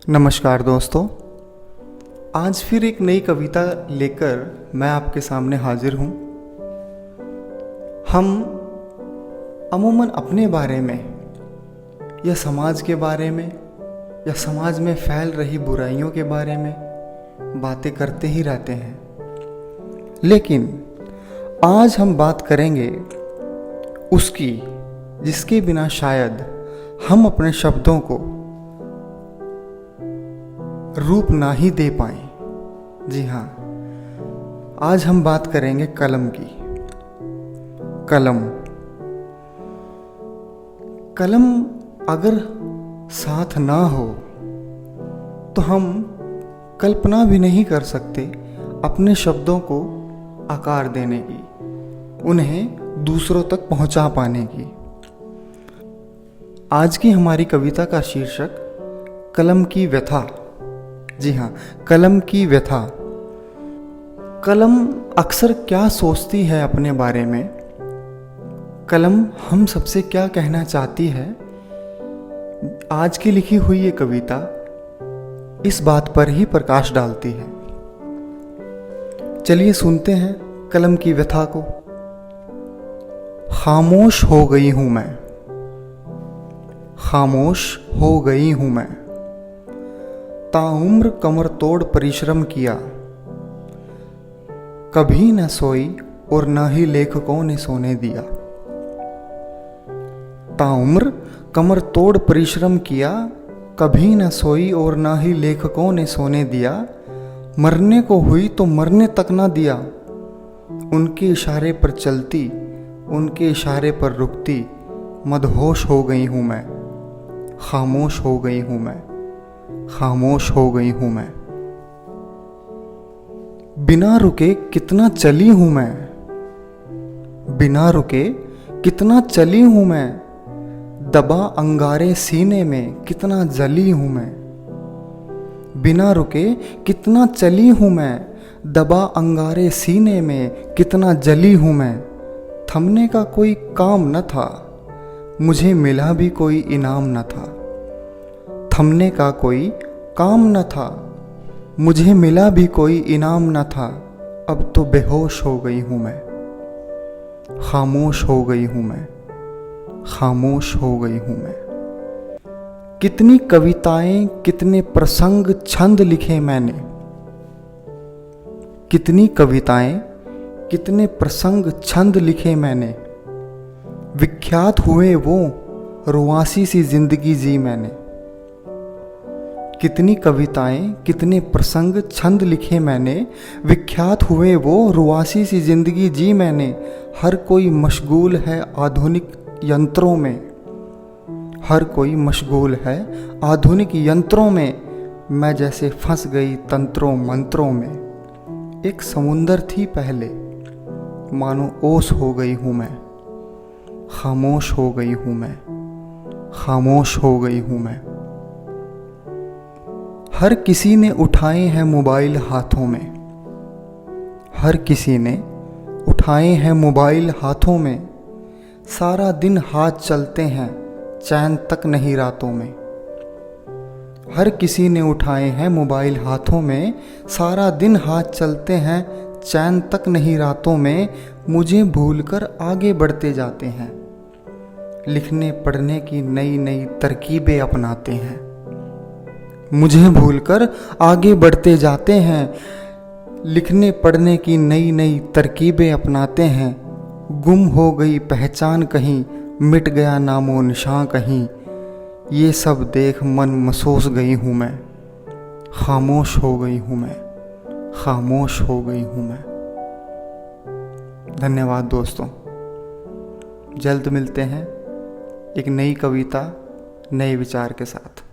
नमस्कार दोस्तों, आज फिर एक नई कविता लेकर मैं आपके सामने हाजिर हूँ। हम अमूमन अपने बारे में या समाज के बारे में या समाज में फैल रही बुराइयों के बारे में बातें करते ही रहते हैं, लेकिन आज हम बात करेंगे उसकी जिसके बिना शायद हम अपने शब्दों को रूप ना ही दे पाए। जी हाँ, आज हम बात करेंगे कलम की। कलम अगर साथ ना हो तो हम कल्पना भी नहीं कर सकते अपने शब्दों को आकार देने की, उन्हें दूसरों तक पहुंचा पाने की। आज की हमारी कविता का शीर्षक कलम की व्यथा। जी हाँ, कलम की व्यथा। कलम अक्सर क्या सोचती है अपने बारे में, कलम हम सबसे क्या कहना चाहती है, आज की लिखी हुई ये कविता इस बात पर ही प्रकाश डालती है। चलिए सुनते हैं कलम की व्यथा को। खामोश हो गई हूं मैं, खामोश हो गई हूं मैं, ताउम्र कमर तोड़ परिश्रम किया, कभी न सोई और न ही लेखकों ने सोने दिया। ताउम्र कमर तोड़ परिश्रम किया, कभी न सोई और न ही लेखकों ने सोने दिया। मरने को हुई तो मरने तक न दिया, उनके इशारे पर चलती, उनके इशारे पर रुकती, मदहोश हो गई हूं मैं, खामोश हो गई हूं मैं, खामोश हो गई हूं मैं। बिना रुके कितना चली हूं मैं, बिना रुके कितना चली हूं मैं, दबा अंगारे सीने में कितना जली हूं मैं। बिना रुके कितना चली हूं मैं, दबा अंगारे सीने में कितना जली हूं मैं। थमने का कोई काम न था, मुझे मिला भी कोई इनाम न था। थमने का कोई काम न था, मुझे मिला भी कोई इनाम न था। अब तो बेहोश हो गई हूं मैं, खामोश हो गई हूं मैं, खामोश हो गई हूं मैं। कितनी कविताएं, कितने प्रसंग छंद लिखे मैंने, कितनी कविताएं, कितने प्रसंग छंद लिखे मैंने। विख्यात हुए वो रुआसी सी जिंदगी जी मैंने। कितनी कविताएं, कितने प्रसंग छंद लिखे मैंने, विख्यात हुए वो रुआसी सी जिंदगी जी मैंने। हर कोई मशगूल है आधुनिक यंत्रों में, हर कोई मशगूल है आधुनिक यंत्रों में। मैं जैसे फंस गई तंत्रों मंत्रों में। एक समुंदर थी पहले, मानो ओस हो गई हूं मैं, खामोश हो गई हूं मैं, खामोश हो गई हूं मैं। हर किसी ने उठाए हैं मोबाइल हाथों में, हर किसी ने उठाए हैं मोबाइल हाथों में। सारा दिन हाथ चलते हैं, चैन तक नहीं रातों में। हर किसी ने उठाए हैं मोबाइल हाथों में, सारा दिन हाथ चलते हैं, चैन तक नहीं रातों में। मुझे भूलकर आगे बढ़ते जाते हैं, लिखने पढ़ने की नई नई तरकीबें अपनाते हैं। मुझे भूलकर आगे बढ़ते जाते हैं, लिखने पढ़ने की नई नई तरकीबें अपनाते हैं। गुम हो गई पहचान कहीं, मिट गया नामो निशान कहीं। ये सब देख मन महसूस गई हूँ मैं, खामोश हो गई हूँ मैं, खामोश हो गई हूँ मैं। धन्यवाद दोस्तों, जल्द मिलते हैं एक नई कविता, नए विचार के साथ।